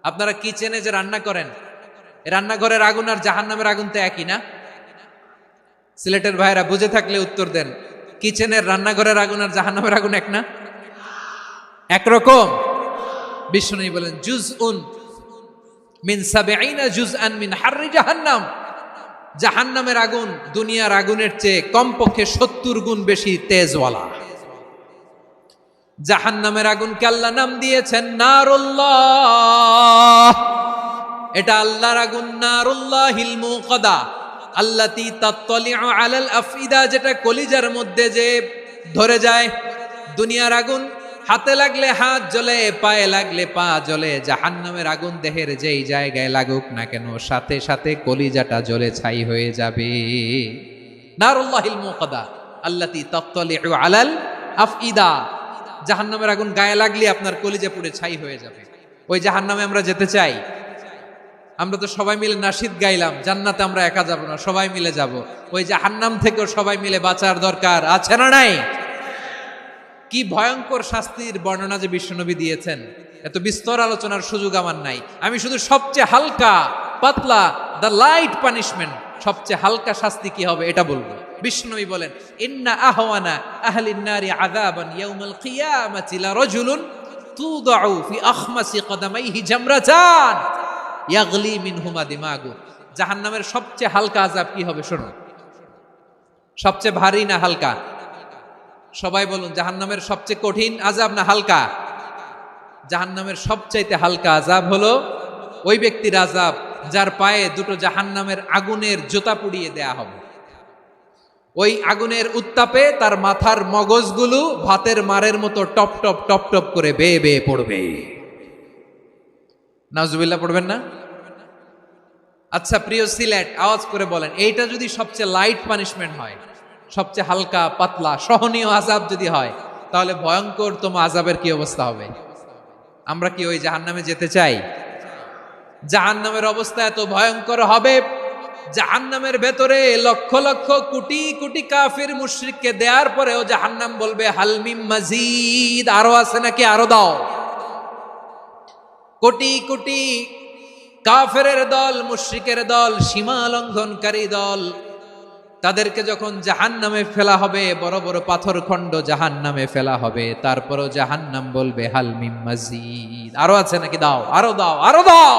আপনারা কিচেনে যে রান্না করেন, রান্নাঘরের আগুন আর জাহান্নামের আগুন তো একই না? সিলেটের ভাইরা বুঝে থাকলে উত্তর দেন। কিচেনের রান্নাঘরের আগুন আর জাহান্নামের আগুন এক না? একরকম? বিষ্ণু বলেন জুজউন মিন সাবঈনা জুজআন মিন হাররি জাহান্নাম। জাহান্নামের আগুন দুনিয়ার আগুনের চেয়ে কমপক্ষে 70 গুণ বেশি তেজওয়ালা। জাহান্নামের আগুনকে আল্লাহ নাম দিয়েছেন নারুল্লাহ। এটা আল্লাহর আগুন, নারুল্লাহিল মুকাদা আল্লাতী তাত্তালিউ আলাল আফইদা, যেটা কলিজার মধ্যে যে ধরে যায়। দুনিয়ার আগুন হাতে লাগলে হাত জ্বলে, পায়ে লাগলে পা জ্বলে। জাহান্নামের আগুন দেহের যেই জায়গায় লাগুক না কেন সাথে সাথে কলিজাটা জ্বলে ছাই হয়ে যাবে। নারুল্লাহিল মুকাদা আল্লাতী তাত্তালিউ আলাল আফইদা। জাহান্নামের আগুন গায়ে লাগলে আপনার কলিজা পুড়ে ছাই হয়ে যাবে। ওই জাহান্নামে আমরা যেতে চাই? আমরা তো সবাই মিলে নাশিদ গাইলাম, জান্নাতে আমরা একা যাব না, সবাই মিলে যাব। ওই জাহান্নাম থেকেও সবাই মিলে বাঁচার দরকার আছে না নাই? কি ভয়ঙ্কর শাস্তির বর্ণনা যে বিশ্বনবী দিয়েছেন, এত বিস্তর আলোচনার সুযোগ আমার নাই। আমি শুধু সবচেয়ে হালকা পাতলা, দ্য লাইট পানিশমেন্ট, সবচেয়ে হালকা শাস্তি কি হবে এটা বলবো। বিশ্বনবী বলেন ইন্না আহওয়ানা আহলিন নারি আযাবান ইয়াউমাল কিয়ামাতি লারাজুলুন তুদাউ ফি আখমাসি কদামাইহি জামরাতান ইয়াগলি মিনহুমা দিমাগু। জাহান্নামের সবচেয়ে হালকা আযাব কি হবে শোনো। সবচেয়ে ভারী না হালকা? সবাই বলুন, জাহান্নামের সবচেয়ে কঠিন আযাব না হালকা? জাহান্নামের সবচাইতে হালকা আযাব হলো ওই ব্যক্তির আযাব যার পায়ে দুটো জাহান্নামের আগুনের জুতা পুড়িয়ে দেয়া হবে। ওই আগুনের উত্তাপে তার মাথার মগজগুলো ভাতের মারের মতো টপ টপ টপ টপ করে বেয়ে বেয়ে পড়বে। নাউজুবিল্লাহ পড়বেন না? আচ্ছা প্রিয় সিলেট, আওয়াজ করে বলেন, এইটা যদি সবচেয়ে লাইট পানিশমেন্ট হয়, সবচেয়ে হালকা পাতলা সহনীয় আযাব যদি হয়, তাহলে ভয়ঙ্করতম আযাবের কি অবস্থা হবে? আমরা কি ওই জাহান্নামে যেতে চাই? জাহান্নামের অবস্থা এত ভয়ঙ্কর হবে, জাহান্নামের ভেতরে লক্ষ লক্ষ কোটি কোটি কাফির মুশরিককে দেওয়ার পরেও জাহান্নাম বলবে হাল মিম মাজিদ, আরো আছে নাকি, আরো দাও। কোটি কোটি কাফেরের দল, মুশরিকের দল, সীমা লঙ্ঘনকারী দল, তাদেরকে যখন জাহান্নামে ফেলা হবে, বড় বড় পাথর খণ্ড জাহান্নামে ফেলা হবে, তারপরও জাহান্নাম বলবে হাল মিম মাজিদ, আরো আছে নাকি, দাও, আরো দাও, আরো দাও।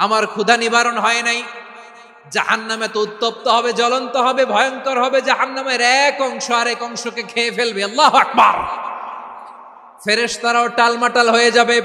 আমার ক্ষুধা নিবারণ হয় নাই। জাহান্নামে তো উত্তপ্ত হবে, জ্বলন্ত হবে, ভয়ঙ্কর হবে। জাহান্নামের এক অংশ আরেক অংশকে খেয়ে ফেলবে। আল্লাহু আকবার। ফেরেশতারাও টালমাটাল হয়ে যাবে।